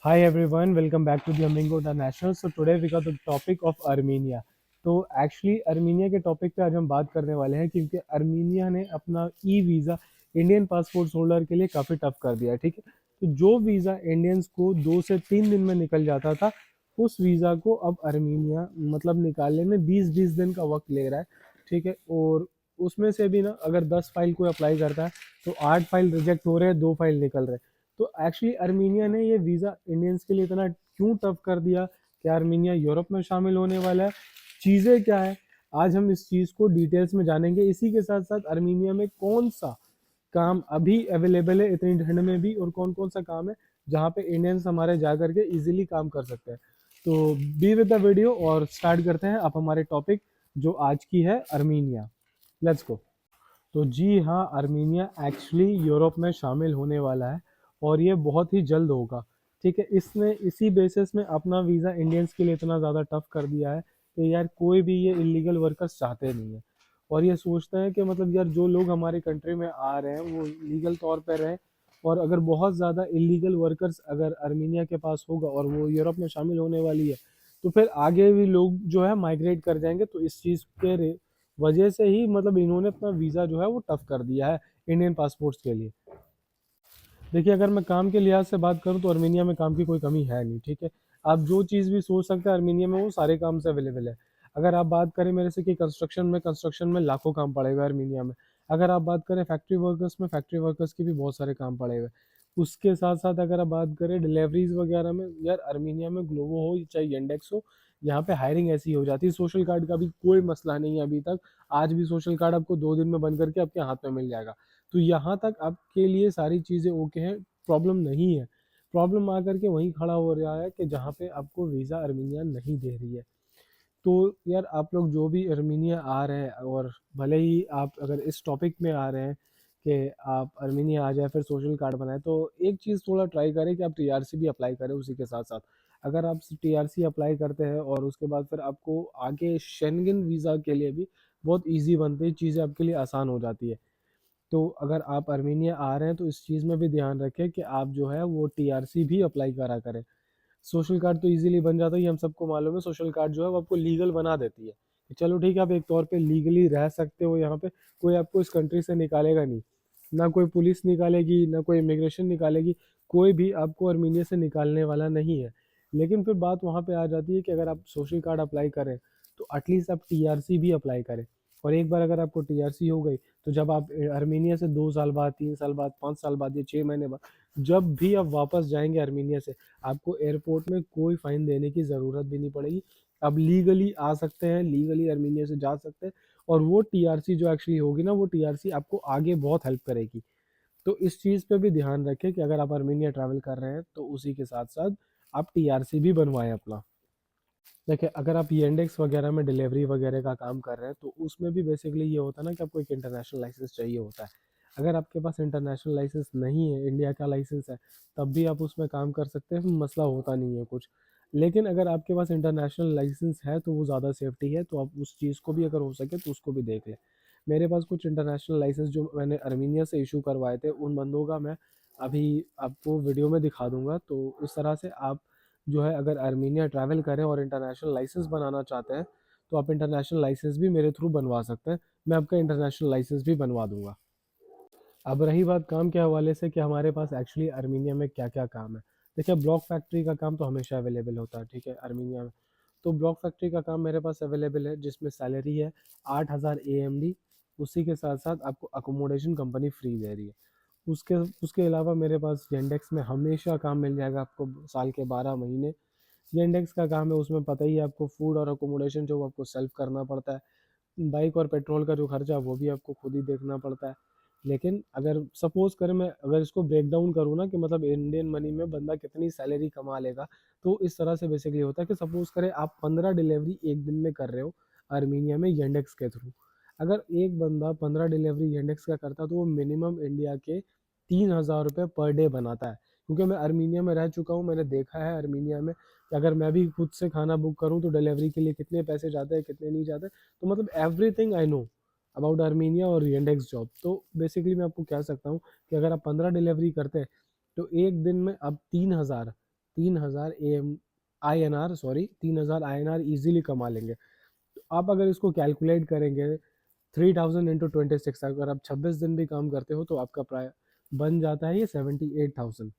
Hi everyone, welcome back to the Amingo International. So today we got the topic of Armenia. तो actually Armenia के topic पे आज हम बात करने वाले हैं क्योंकि अर्मीनिया ने अपना e visa Indian passport holder के लिए काफ़ी टफ कर दिया है। ठीक है, तो जो वीज़ा इंडियंस को 2 से 3 दिन में निकल जाता था, उस वीज़ा को अब अर्मीनिया मतलब निकालने में 20-20 दिन का वक्त ले रहा है। ठीक है, और उसमें से भी ना अगर 10 फाइल कोई अप्लाई करता है तो 8 फाइल रिजेक्ट हो रहे हैं, 2 फाइल निकल रहे हैं। तो एक्चुअली अर्मीनिया ने ये वीज़ा इंडियंस के लिए इतना क्यों टफ कर दिया कि अर्मीनिया यूरोप में शामिल होने वाला है, चीज़ें क्या है, आज हम इस चीज़ को डिटेल्स में जानेंगे। इसी के साथ साथ अर्मीनिया में कौन सा काम अभी अवेलेबल है इतनी ठंड में भी, और कौन कौन सा काम है जहाँ पे इंडियंस हमारे जा करके इजीली काम कर सकते हैं। तो बी विद द वीडियो और स्टार्ट करते हैं अब हमारे टॉपिक जो आज की है अर्मीनिया। Let's go. तो जी हाँ, अर्मीनिया एक्चुअली यूरोप में शामिल होने वाला है और ये बहुत ही जल्द होगा। ठीक है, इसने इसी बेसिस में अपना वीज़ा इंडियंस के लिए इतना ज़्यादा टफ कर दिया है कि यार कोई भी ये इलीगल वर्कर्स चाहते नहीं है, और ये सोचते हैं कि मतलब यार जो लोग हमारे कंट्री में आ रहे हैं वो लीगल तौर पर रहें, और अगर बहुत ज़्यादा इलीगल वर्कर्स अगर अर्मीनिया के पास होगा और वो यूरोप में शामिल होने वाली है, तो फिर आगे भी लोग जो है माइग्रेट कर जाएंगे। तो इस चीज़ के वजह से ही मतलब इन्होंने अपना वीज़ा जो है वो टफ कर दिया है इंडियन पासपोर्ट्स के लिए। देखिए, अगर मैं काम के लिहाज से बात करूं तो अर्मीनिया में काम की कोई कमी है नहीं। ठीक है, आप जो चीज़ भी सोच सकते हैं अर्मीनिया में वो सारे काम से अवेलेबल है। अगर आप बात करें मेरे से कि कंस्ट्रक्शन में लाखों काम पड़े हुए हैं अर्मीनिया में। अगर आप बात करें फैक्ट्री वर्कर्स के भी बहुत सारे काम पड़े हुए हैं। उसके साथ साथ अगर आप बात करें डिलीवरीज वगैरह में, यार अर्मीनिया में ग्लोबो हो चाहे येंडेक्स हो, यहाँ पे हायरिंग ऐसी हो जाती है। सोशल कार्ड का भी कोई मसला नहीं है अभी तक। आज भी सोशल कार्ड आपको 2 दिन में बन करके आपके हाथ में मिल जाएगा। तो यहाँ तक आपके लिए सारी चीज़ें ओके हैं, प्रॉब्लम नहीं है। प्रॉब्लम आकर के वहीं खड़ा हो रहा है कि जहाँ पे आपको वीज़ा अर्मीनिया नहीं दे रही है। तो यार आप लोग जो भी अर्मीनिया आ रहे हैं, और भले ही आप अगर इस टॉपिक में आ रहे हैं कि आप अर्मीनिया आ जाए फिर सोशल कार्ड बनाए, तो एक चीज़ थोड़ा ट्राई करें कि आप टीआरसी भी अप्लाई करें उसी के साथ साथ। अगर आप टीआरसी अप्लाई करते हैं और उसके बाद फिर आपको आगे शेंगन वीज़ा के लिए भी बहुत ईजी बनती है, चीज़ें आपके लिए आसान हो जाती है। तो अगर आप अर्मीनिया आ रहे हैं तो इस चीज़ में भी ध्यान रखें कि आप जो है वो टीआरसी भी अप्लाई करा करें। सोशल कार्ड तो इजीली बन जाता है, ये हम सबको मालूम है। सोशल कार्ड जो है वो आपको लीगल बना देती है कि चलो ठीक है, आप एक तौर पे लीगली रह सकते हो यहाँ पे। कोई आपको इस कंट्री से निकालेगा नहीं, ना कोई पुलिस निकालेगी ना कोई इमिग्रेशन निकालेगी, कोई भी आपको अर्मीनिया से निकालने वाला नहीं है। लेकिन फिर बात वहाँ पे आ जाती है कि अगर आप सोशल कार्ड अप्लाई करें तो एटलीस्ट आप टीआरसी भी अप्लाई करें। और एक बार अगर आपको टीआरसी हो गई तो जब आप अर्मीनिया से 2 साल बाद, 3 साल बाद, 5 साल बाद या 6 महीने बाद जब भी आप वापस जाएंगे अर्मीनिया से, आपको एयरपोर्ट में कोई फाइन देने की ज़रूरत भी नहीं पड़ेगी। आप लीगली आ सकते हैं, लीगली अर्मीनिया से जा सकते हैं। और वो टीआरसी जो एक्चुअली होगी ना, वो टीआरसी आपको आगे बहुत हेल्प करेगी। तो इस चीज़ पे भी ध्यान रखें कि अगर आप अर्मीनिया ट्रैवल कर रहे हैं तो उसी के साथ साथ आप टीआरसी भी बनवाएं अपना। देखिए, अगर आप येंडेक्स वगैरह में डिलीवरी वगैरह का काम कर रहे हैं तो उसमें भी बेसिकली ये होता है ना कि आपको एक इंटरनेशनल लाइसेंस चाहिए होता है। अगर आपके पास इंटरनेशनल लाइसेंस नहीं है, इंडिया का लाइसेंस है, तब भी आप उसमें काम कर सकते हैं, मसला होता नहीं है कुछ। लेकिन अगर आपके पास इंटरनेशनल लाइसेंस है तो वो ज़्यादा सेफ्टी है, तो आप उस चीज़ को भी अगर हो सके तो उसको भी देख लें। मेरे पास कुछ इंटरनेशनल लाइसेंस जो मैंने अर्मीनिया से इशू करवाए थे, उन बंदों का मैं अभी आपको वीडियो में दिखा दूंगा। तो इस तरह से आप जो है अगर अर्मीनिया ट्रैवल करें और इंटरनेशनल लाइसेंस बनाना चाहते हैं तो आप इंटरनेशनल लाइसेंस भी मेरे थ्रू बनवा सकते हैं। मैं आपका इंटरनेशनल लाइसेंस भी बनवा दूंगा। अब रही बात काम के हवाले से कि हमारे पास एक्चुअली अर्मीनिया में क्या क्या काम है। देखिए, ब्लॉक फैक्ट्री का काम तो हमेशा अवेलेबल होता है। ठीक है, अर्मीनिया में तो ब्लॉक फैक्ट्री का काम मेरे पास अवेलेबल है, जिसमें सैलरी है 8,000 AMD। उसी के साथ साथ आपको अकोमोडेशन कंपनी फ्री दे रही है। उसके उसके अलावा मेरे पास जेंडेक्स में हमेशा काम मिल जाएगा आपको, साल के 12 महीने। ये इंडेक्स का काम है, उसमें पता ही है आपको, फूड और अकोमोडेशन जो वो आपको सेल्फ करना पड़ता है। बाइक और पेट्रोल का जो खर्चा वो भी आपको खुद ही देखना पड़ता है। लेकिन अगर सपोज करें, मैं अगर इसको ब्रेक डाउन करूँ ना कि मतलब इंडियन मनी में बंदा कितनी सैलरी कमा लेगा, तो इस तरह से बेसिकली होता है कि सपोज करें आप 15 डिलीवरी एक दिन में कर रहे हो अर्मीनिया में येंडेक्स के थ्रू। अगर एक बंदा 15 डिलीवरी येंडेक्स का करता तो वो मिनिमम इंडिया के 3,000 रुपये पर डे बनाता है। क्योंकि मैं अर्मीनिया में रह चुका हूँ, मैंने देखा है अर्मीनिया में कि अगर मैं भी खुद से खाना बुक करूँ तो डिलीवरी के लिए कितने पैसे जाते हैं कितने नहीं जाते। तो मतलब everything I know about Armenia और येंडेक्स जॉब। तो बेसिकली मैं आपको कह सकता हूँ कि अगर आप 15 डिलीवरी करते हैं तो एक दिन में आप 3,000 3,000 INR इजीली कमा लेंगे। तो आप अगर इसको कैलकुलेट करेंगे 3000 इंटू 26, अगर आप 26 दिन भी काम करते हो तो आपका प्राय बन जाता है ये 78,000।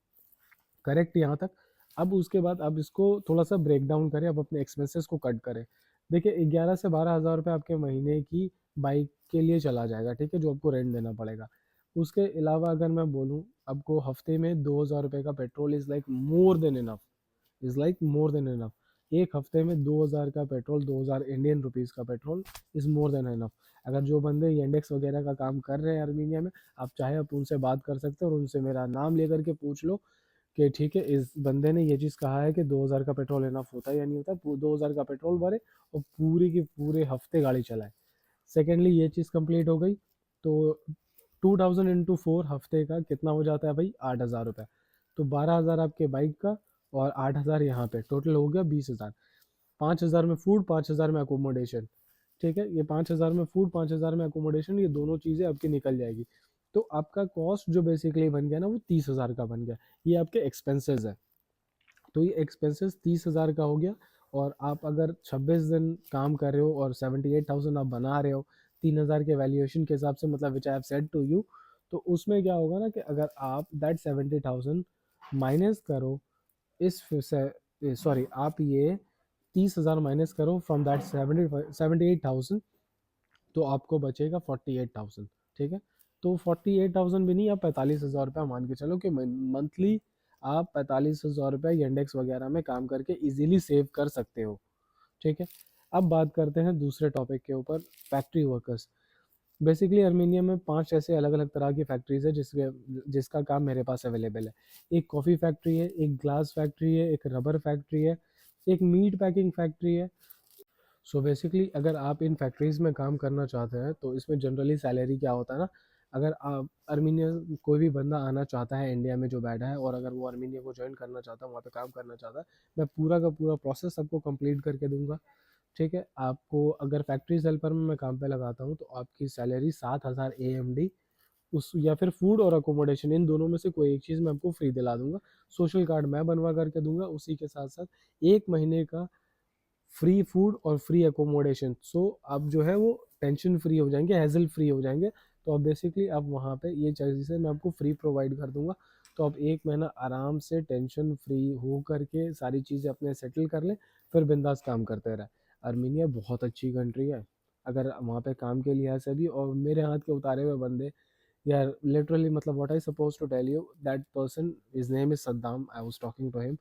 करेक्ट यहाँ तक। अब उसके बाद अब इसको थोड़ा सा ब्रेक डाउन करें, अब अपने एक्सपेंसेस को कट करें। देखिए 11 से 12 हज़ार रुपये आपके महीने की बाइक के लिए चला जाएगा, ठीक है, जो आपको रेंट देना पड़ेगा। उसके अलावा अगर मैं बोलूँ, आपको हफ्ते में 2,000 रुपये का petrol is like more than enough, is like more than enough. एक हफ्ते में 2,000 का पेट्रोल, 2,000 इंडियन रुपीज़ का petrol is more than enough. अगर जो बंदे इंडेक्स वगैरह का काम कर रहे हैं अर्मीनिया में, आप चाहे आप उनसे बात कर सकते हो और उनसे मेरा नाम लेकर के पूछ लो कि ठीक है, इस बंदे ने ये चीज़ कहा है कि 2,000 का पेट्रोल इनफ होता है या नहीं होता। 2,000 का पेट्रोल भरे और पूरी की पूरे हफ्ते गाड़ी चलाए। सेकेंडली ये चीज़ कंप्लीट हो गई, तो 2,000 इंटू 4 हफ्ते का कितना हो जाता है भाई, 8,000 रुपये। तो 12,000 आपके बाइक का और 8,000 यहाँ पे, टोटल हो गया 20,000। 5,000 में फूड, 5,000 में अकोमोडेशन, ठीक है। ये 5,000 में फूड, 5,000 में अकोमोडेशन, ये दोनों चीज़ें आपकी निकल जाएगी। तो आपका कॉस्ट जो बेसिकली बन गया ना, वो 30,000 का बन गया। ये आपके एक्सपेंसेस है। तो ये एक्सपेंसेस 30,000 का हो गया। और आप अगर 26 दिन काम कर रहे हो और 78,000 आप बना रहे हो 3,000 के वैल्यूएशन के हिसाब से, मतलब which I have said to you, तो उसमें क्या होगा ना कि अगर आप दैट 70,000 माइनस करो इस, सॉरी, आप ये 30,000 माइनस करो फ्रॉम दैट 78,000, तो आपको बचेगा 48,000, ठीक है। तो 48,000 भी नहीं, आप 45,000 रुपया मान के चलो कि मंथली आप 45,000 रुपया इंडेक्स वगैरह में काम करके इजीली सेव कर सकते हो, ठीक है। अब बात करते हैं दूसरे टॉपिक के ऊपर, फैक्ट्री वर्कर्स। बेसिकली अर्मेनिया में 5 ऐसे अलग अलग तरह की फैक्ट्रीज है जिसका काम मेरे पास अवेलेबल है। एक कॉफ़ी फैक्ट्री है, एक ग्लास फैक्ट्री है, एक रबर फैक्ट्री है, एक मीट पैकिंग फैक्ट्री है। सो बेसिकली अगर आप इन फैक्ट्रीज़ में काम करना चाहते हैं तो इसमें जनरली सैलरी क्या होता है ना, अगर आप अर्मीनिया, कोई भी बंदा आना चाहता है इंडिया में जो बैठा है और अगर वो अर्मीनिया को ज्वाइन करना चाहता है, वहाँ पे काम करना चाहता है, मैं पूरा का पूरा प्रोसेस सबको कंप्लीट करके दूंगा, ठीक है। आपको अगर फैक्ट्रीज हेल्पर में मैं काम पे लगाता हूँ तो आपकी सैलरी 7,000 AMD, उस या फिर फूड और अकोमोडेशन, इन दोनों में से कोई एक चीज़ मैं आपको फ्री दिला दूंगा। सोशल कार्ड मैं बनवा करके दूंगा, उसी के साथ साथ 1 महीने का फ्री फूड और फ्री अकोमोडेशन। सो आप जो है वो टेंशन फ्री हो जाएंगे, हैजल फ्री हो जाएंगे। तो अब बेसिकली आप वहाँ पे ये चीज़ें मैं आपको फ्री प्रोवाइड कर दूंगा। तो आप 1 महीना आराम से टेंशन फ्री हो करके सारी चीज़ें अपने सेटल कर लें, फिर बिंदास काम करते रहे। अर्मीनिया बहुत अच्छी कंट्री है, अगर वहाँ पे काम के लिहाज से भी। और मेरे हाथ के उतारे हुए बंदे यार, लिटरली, मतलब what I suppose to tell you, that person, his name is Saddam, I was talking to him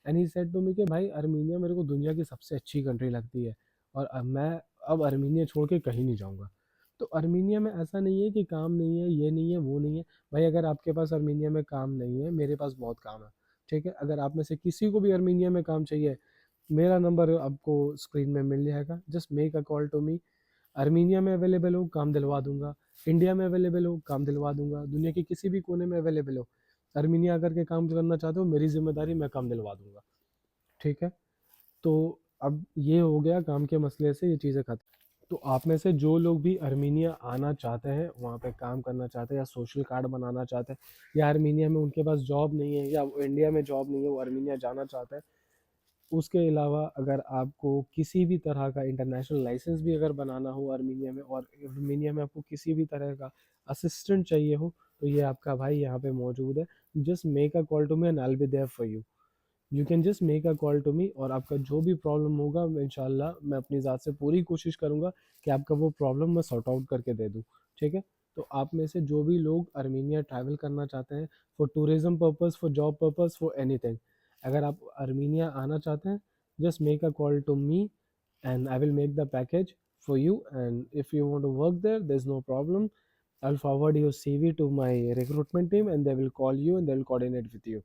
and he said to me कि भाई अर्मीनिया मेरे को दुनिया की सबसे अच्छी कंट्री लगती है और मैं अब अर्मीनिया छोड़ के कहीं नहीं जाऊंगा। तो अर्मीनिया में ऐसा नहीं है कि काम नहीं है, ये नहीं है, वो नहीं है। भाई अगर आपके पास अर्मीनिया में काम नहीं है, मेरे पास बहुत काम है, ठीक है। अगर आप में से किसी को भी अर्मीनिया में काम चाहिए, मेरा नंबर आपको स्क्रीन में मिल जाएगा, just make a call to me. Armenia में अवेलेबल हो, काम दिलवा दूंगा। इंडिया में अवेलेबल हो, काम दिलवा दूंगा। दुनिया के किसी भी कोने में अवेलेबल हो, अर्मीनिया अगर के काम करना चाहते हो, मेरी जिम्मेदारी, मैं काम दिलवा दूंगा, ठीक है। तो अब ये हो गया काम के मसले से, ये चीज़ें खत्म। तो आप में से जो लोग भी अर्मीनिया आना चाहते हैं, वहाँ पे काम करना चाहते हैं, या सोशल कार्ड बनाना चाहते हैं, या अर्मीनिया में उनके पास जॉब नहीं है, या इंडिया में जॉब नहीं है, वो अर्मीनिया जाना चाहते हैं, उसके अलावा अगर आपको किसी भी तरह का इंटरनेशनल लाइसेंस भी अगर बनाना हो अर्मीनिया में, और अर्मीनिया में आपको किसी भी तरह का असिस्टेंट चाहिए हो, तो ये आपका भाई यहाँ पे मौजूद है। Just make a call to me and I will be there for you. You can just make a call to me, और आपका जो भी प्रॉब्लम होगा इंशाल्लाह मैं अपनी ज़ात से पूरी कोशिश करूँगा कि आपका वो प्रॉब्लम मैं सॉर्ट आउट करके दे दूँ, ठीक है। तो आप में से जो भी लोग अर्मीनिया ट्रैवल करना चाहते हैं for tourism purpose, for job purpose, for anything, अगर आप अर्मीनिया आना चाहते हैं, just make a call to me and I will make the package for you. And if you want to work there, there's no problem. I'll forward your CV to my recruitment team and they will call you and they will coordinate with you,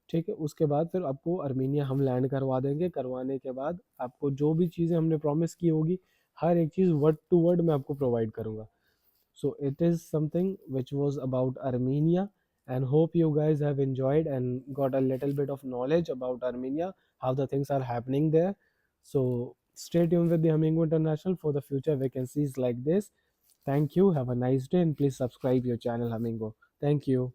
ठीक है। उसके बाद फिर आपको अर्मीनिया हम land करवा देंगे। करवाने के बाद आपको जो भी चीज़ें हमने प्रॉमिस की होगी, हर एक चीज़ वर्ड टू वर्ड मैं आपको प्रोवाइड करूँगा। So it is something which was about Armenia, and hope you guys have enjoyed and got a little bit of knowledge about Armenia, how the things are happening there. So stay tuned with the Humming International for the future vacancies like this. Thank you. Have a nice day and please subscribe your channel Humming. Thank you.